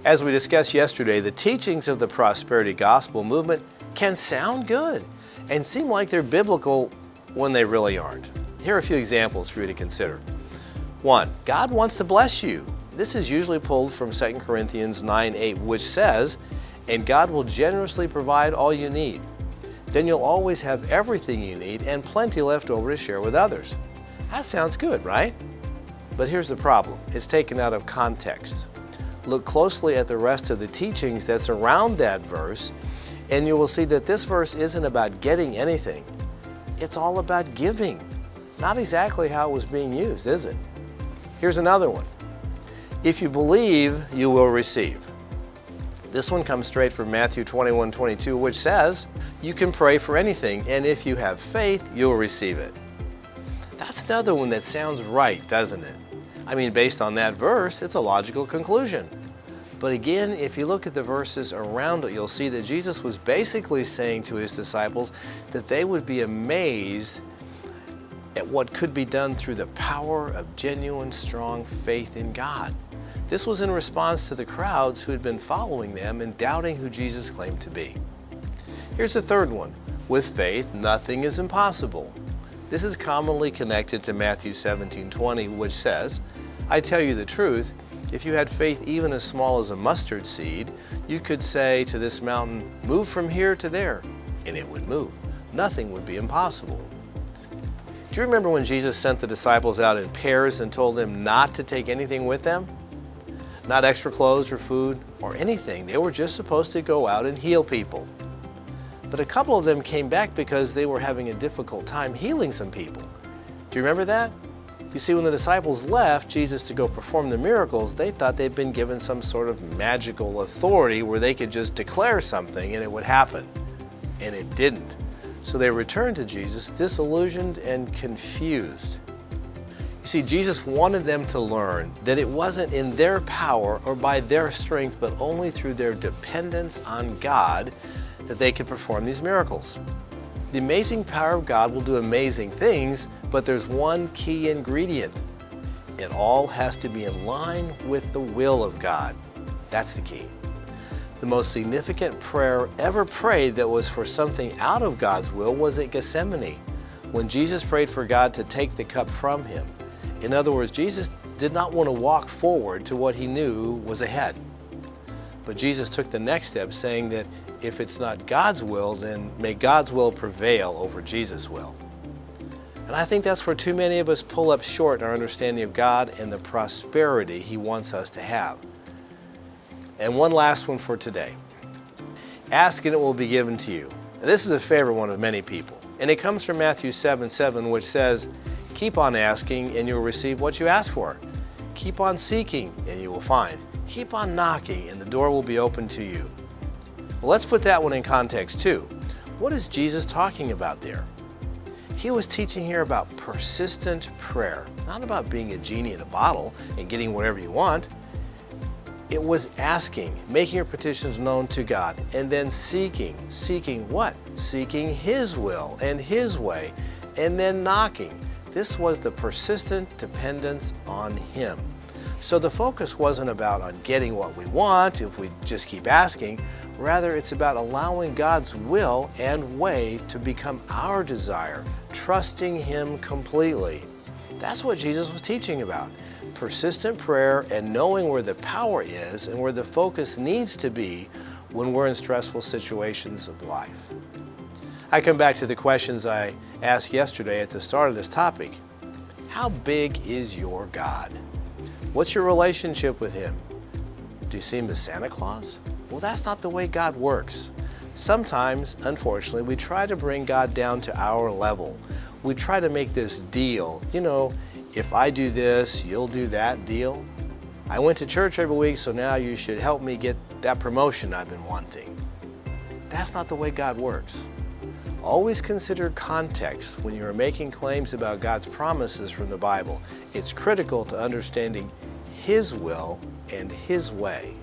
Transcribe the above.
As we discussed yesterday, the teachings of the prosperity gospel movement can sound good and seem like they're biblical when they really aren't. Here are a few examples for you to consider. 1. God wants to bless you. This is usually pulled from 2 Corinthians 9:8, which says, "And God will generously provide all you need. Then you'll always have everything you need and plenty left over to share with others." That sounds good, right? But here's the problem. It's taken out of context. Look closely at the rest of the teachings that surround that verse, and you will see that this verse isn't about getting anything. It's all about giving. Not exactly how it was being used, is it? Here's another one. If you believe, you will receive. This one comes straight from Matthew 21:22, which says, "You can pray for anything, and if you have faith, you'll receive it." That's another one that sounds right, doesn't it? I mean, based on that verse, it's a logical conclusion. But again, if you look at the verses around it, you'll see that Jesus was basically saying to his disciples that they would be amazed at what could be done through the power of genuine, strong faith in God. This was in response to the crowds who had been following them and doubting who Jesus claimed to be. Here's the third one. With faith, nothing is impossible. This is commonly connected to Matthew 17:20, which says, "I tell you the truth, if you had faith even as small as a mustard seed, you could say to this mountain, 'Move from here to there,' and it would move. Nothing would be impossible." Do you remember when Jesus sent the disciples out in pairs and told them not to take anything with them? Not extra clothes or food or anything. They were just supposed to go out and heal people. But a couple of them came back because they were having a difficult time healing some people. Do you remember that? You see, when the disciples left Jesus to go perform the miracles, they thought they'd been given some sort of magical authority where they could just declare something and it would happen. And it didn't. So they returned to Jesus disillusioned and confused. You see, Jesus wanted them to learn that it wasn't in their power or by their strength, but only through their dependence on God that they could perform these miracles. The amazing power of God will do amazing things, but there's one key ingredient. It all has to be in line with the will of God. That's the key. The most significant prayer ever prayed that was for something out of God's will was at Gethsemane, when Jesus prayed for God to take the cup from him. In other words, Jesus did not want to walk forward to what he knew was ahead. But Jesus took the next step, saying that if it's not God's will, then may God's will prevail over Jesus' will. And I think that's where too many of us pull up short in our understanding of God and the prosperity he wants us to have. And one last one for today. Ask and it will be given to you. Now, this is a favorite one of many people. And it comes from Matthew 7:7, which says, "Keep on asking and you'll receive what you ask for. Keep on seeking and you will find. Keep on knocking and the door will be open to you." Well, let's put that one in context too. What is Jesus talking about there? He was teaching here about persistent prayer, not about being a genie in a bottle and getting whatever you want. It was asking, making your petitions known to God, and then seeking. Seeking what? Seeking His will and His way, and then knocking. This was the persistent dependence on Him. So the focus wasn't about on getting what we want if we just keep asking. Rather, it's about allowing God's will and way to become our desire, trusting Him completely. That's what Jesus was teaching about. Persistent prayer and knowing where the power is and where the focus needs to be when we're in stressful situations of life. I come back to the questions I asked yesterday at the start of this topic. How big is your God? What's your relationship with Him? Do you see Him as Santa Claus? Well, that's not the way God works. Sometimes, unfortunately, we try to bring God down to our level. We try to make this deal. You know, if I do this, you'll do that deal. I went to church every week, so now you should help me get that promotion I've been wanting. That's not the way God works. Always consider context when you are making claims about God's promises from the Bible. It's critical to understanding His will and His way.